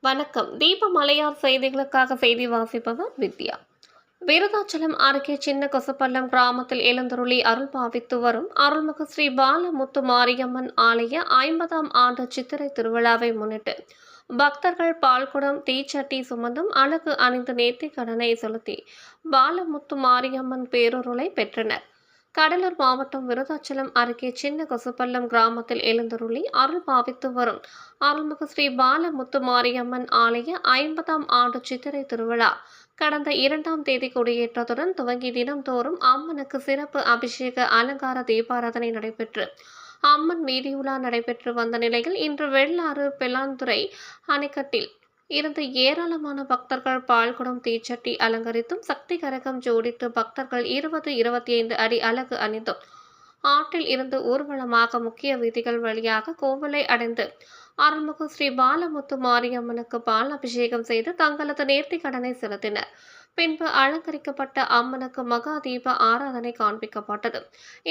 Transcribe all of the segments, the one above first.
வணக்கம். தீப மலையார் செய்திகளுக்காக செய்தி வாசிப்பவர் வித்யா. விருதாச்சலம் அருகே சின்ன கொசப்பள்ளம் கிராமத்தில் எழுந்தருளி அருள் பாவித்து வரும் அருள்மிகு ஸ்ரீ பாலமுத்து மாரியம்மன் ஆலய 50ஆம் ஆண்டு சித்திரை திருவிழாவை முன்னிட்டு பக்தர்கள் பால்குடம் தீச்சட்டி சுமந்தும் அழகு அணிந்து நேர்த்திக் கடனை செலுத்தி பாலமுத்து மாரியம்மன் பேரருளை பெற்றனர். கடலூர் மாவட்டம் விருதாச்சலம் அருகே சின்ன கொசப்பள்ளம் கிராமத்தில் எழுந்தருளி அருள் பாவித்து வரும் அருள்மிகு ஸ்ரீ பாலமுத்து மாரியம்மன் ஆலய 50ஆம் ஆண்டு சித்திரை திருவிழா கடந்த 2ஆம் தேதி கொடியேற்றத்துடன் துவங்கி தினம்தோறும் அம்மனுக்கு சிறப்பு அபிஷேக அலங்கார தீபாராதனை நடைபெற்று அம்மன் வீதியுலா நடைபெற்று வந்த நிலையில் இன்று வெள்ளாறு பெலாந்துறை அணைக்கட்டில் இருந்து ஏராளமான பக்தர்கள் பால்குடம் தீச்சட்டி அலங்கரித்தும் சக்தி கரகம் ஜோடித்து பக்தர்கள் 20-25 அடி அலகு அணிந்தும் ஆற்றில் இருந்து ஊர்வலமாக முக்கிய வீதிகள் வழியாக கோவிலை அடைந்து அருள்மிகு ஸ்ரீ பாலமுத்து மாரியம்மனுக்கு பால் அபிஷேகம் செய்து தங்களது நேர்த்திக் கடனை செலுத்தினர். பின்பு அலங்கரிக்கப்பட்ட அம்மனுக்கு மகா தீப ஆராதனை காண்பிக்கப்பட்டது.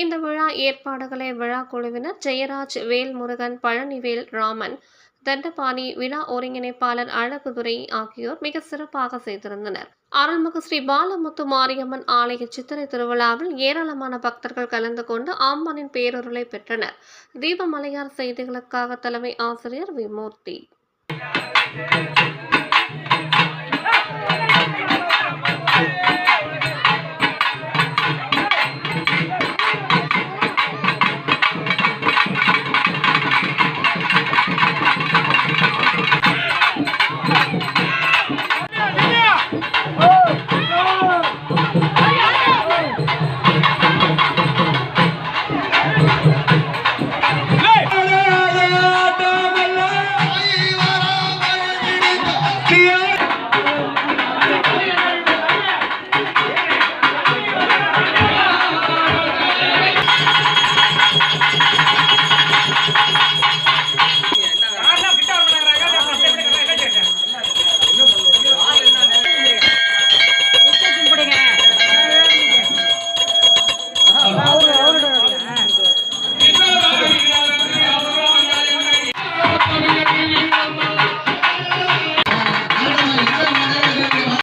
இந்த விழா ஏற்பாடுகளை விழா குழுவினர் ஜெயராஜ், வேல்முருகன், பழனிவேல், ராமன், தண்டபாணி, விழா ஒருங்கிணைப்பாளர் அழகுதுரை ஆகியோர் மிக சிறப்பாக செய்திருந்தனர். அருள்மிகு ஸ்ரீ பாலமுத்து மாரியம்மன் ஆலய சித்திரை திருவிழாவில் ஏராளமான பக்தர்கள் கலந்து கொண்டு அம்மனின் பேரருளை பெற்றனர். தீபமலையார் செய்திகளுக்காக தலைமை ஆசிரியர் விமூர்த்தி.